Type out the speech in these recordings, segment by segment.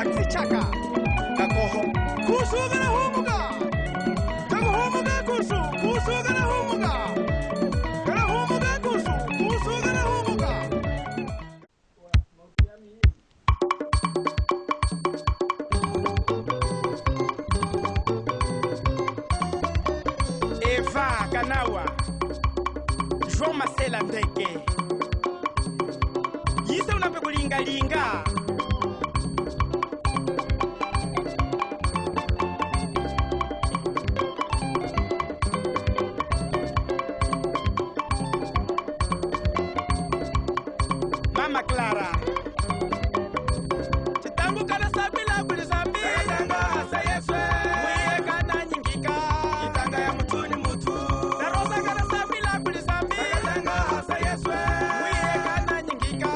Max Chaka Kakoho Kusugana Humuga Kakohumuga Kusugana Humuga Karahumuga Kusugana Humuga Eva Kanawa João Marcela Ndege Yise unapegulinga-linga Mama Clara Chitangu kana sabila kuli sambi Katanga hasa yeswe Mwiye kana nyingika Itanga ya mutu ni mutu Narosa kana sabila kuli sambi Katanga hasa yeswe Mwiye kana nyingika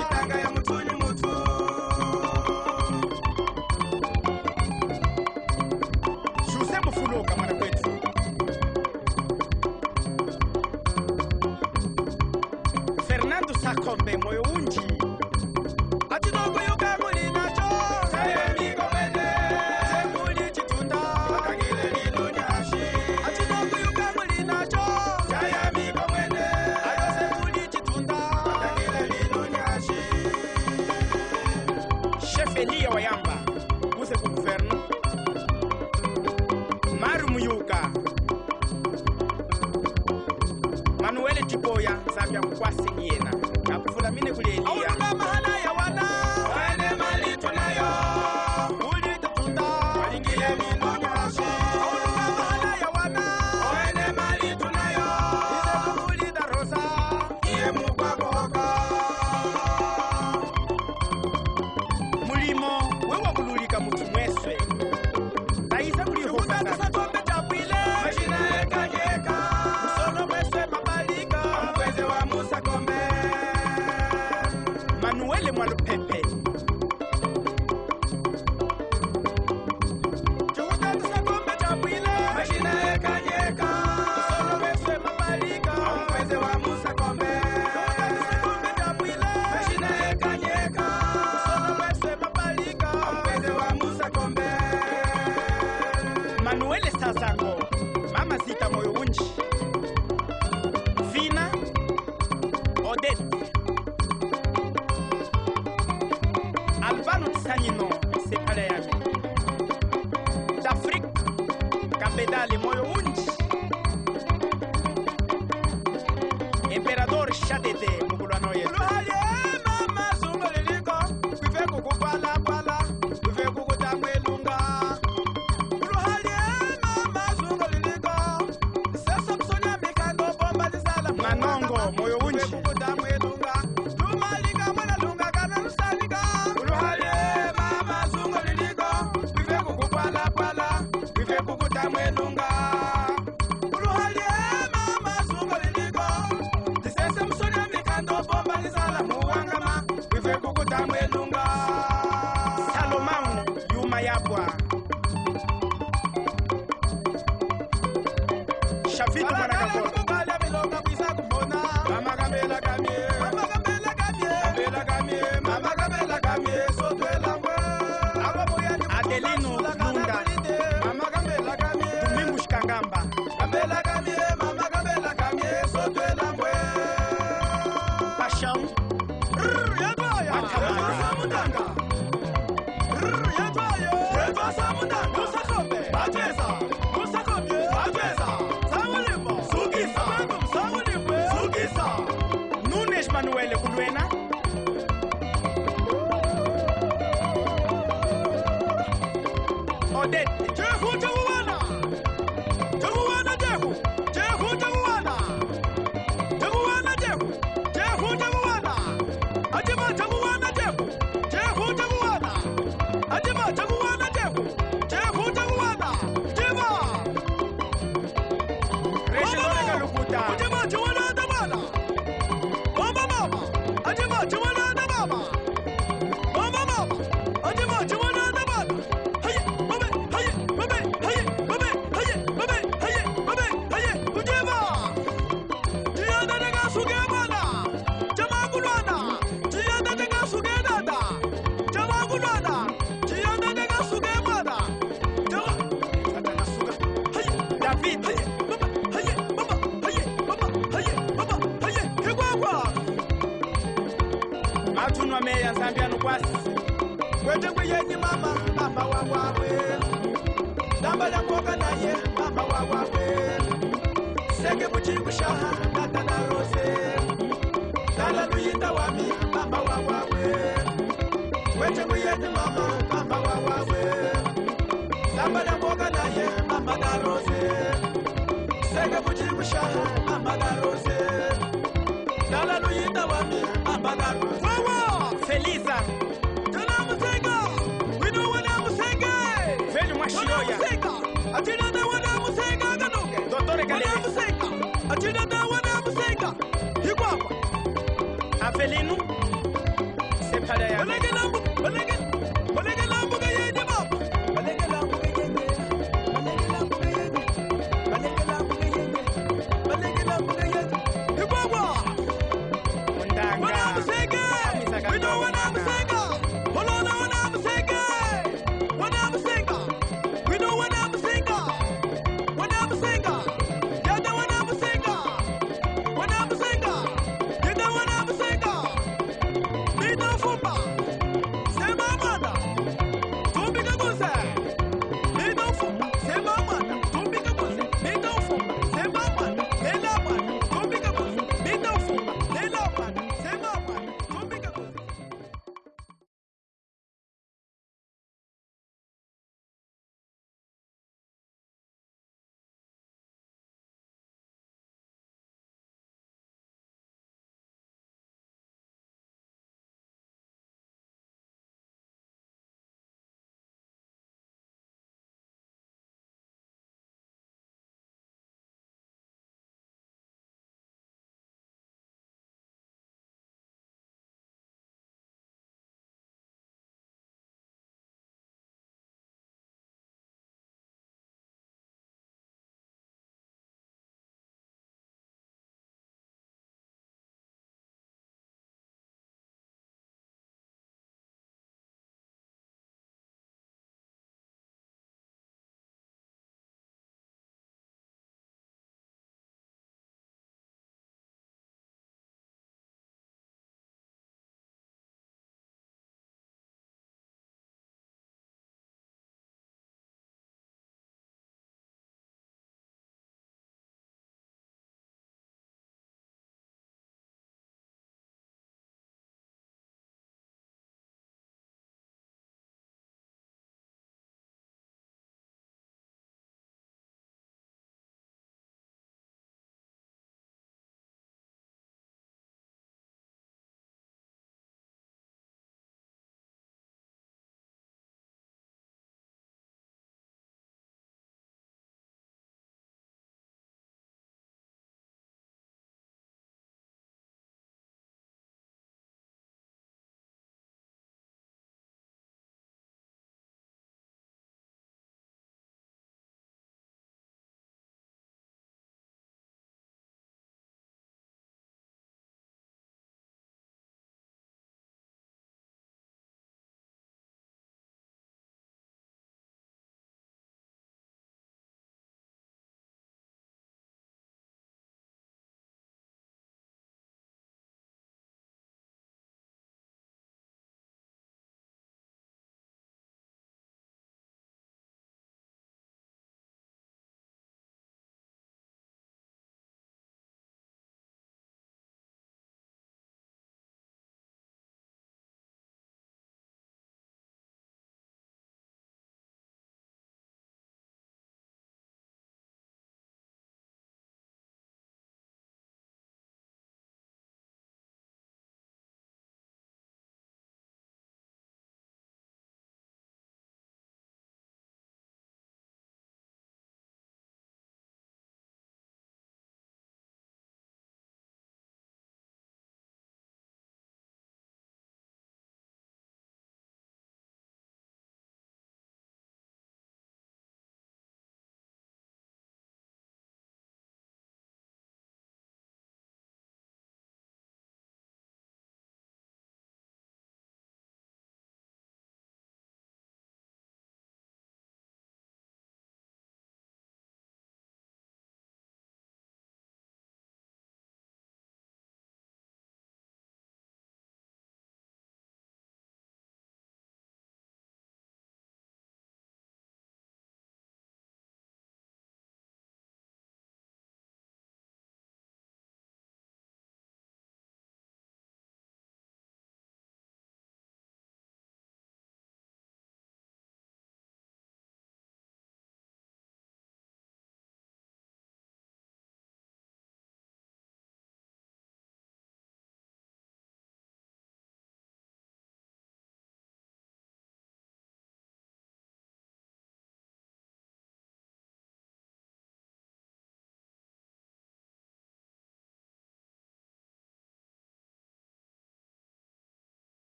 Itanga ya mutu ni mutu Jose Mufuloka mwana kwetu Fernando Sakombe moyo unji Achinogo yuka muli nacho Saye miko mende Semuli chitunda Wakangile lilo nyashi Achinogo yuka muli nacho Saye miko mende Ayo semuli chitunda Wakangile lilo nyashi Chef Elia Wayamba Use kuguverno Maru Muyuka Manuele Tiboya Zambia mkwasi niena na kufuna mine kule Elia Aulunga mahana ya wana Wene mali tunayo Uli tutunda Walingile mino nyashi Aulunga mahana ya wana Wene mali tunayo Ize kukuli darosa Iye mukwa kohoka Mulimo Wewa kululika mutu mweswe Taisa kuli hoka sana Sakombe tapwile Mashina eka jeka Musono mweswe mabalika Mweze wa Musa Kombe Manuele Mwalupepe Chukutatu Sakombe tapwile Mashina eka jeka Musono mweswe mabalika Mweze wa Musa Kombe Chukutatu Sakombe tapwile Mashina eka jeka Musono mweswe mabalika Mweze wa Musa Kombe Manuele Sazango Mama Zita moyo unji Vina Odette Albano Tsanyino Sepale yami D'Afrique Kabedale moyo unji Emperador Shadede Mugulano yetu Uluhali mama zungo liliko Kwife kukupala pala Kwife kukutamwelunga Uluhali mama zungo liliko Sesa msonya mikando bomba zisala Manongo moyo unji kukutamwelunga Lumalika mwana lunga kana nusalika Uluhali mama zungo liliko Kwife kukupala pala Kwife kukutamwelunga Uluhali mama zungo liliko Sesa msonya mikando bomba zisala muwangama Kwife kukutamwelunga Salomão Yuma Yabwa Shafitu Managapolo Kubala milonga kwisa kumona Mama Gambela Gamie Mama Gambela Gamie Gambela Gamie Mama Gambela Gamie Sotwela mwe Adelino Lunda Mama Gambela Gamie Tumimush Kangamba Gambela Gamie Mama Gambela Gamie Sotwela mwe Pasham Yadwaya Yadwa Samudanga Yadwaya Yadwa Samudanga Musa Kombe Bateza Musa Kombe Bateza Samulimbo Sugisa Samulimbo Sugisa Nunes Manuele Kulwena Odette Jehu Jaguana Jaguana Jehu Jehu Jaguana Jaguana Jehu Jehu Jaguana Ajima Jaguana Jehu Jehu matunwa meya nsambiano kwasi kwete kuyenyi mama mama wawawe dambala mboga naye mama wawawe senge buchikushaha tata na rose dala luyita wami mama wawawe kwete kuyenyi mama mama wawawe dambala mboga naye mama na rose senge buchikushaha mama na rose dala luyita wami mama na rose wawa Feliza Tana Musenga we know what I'm saying Feli Mwashiroya Atina da wana Musenga ganuke Dotore Galele Musenga Atina da wana Musenga Higwapa Afelinu Sepalaya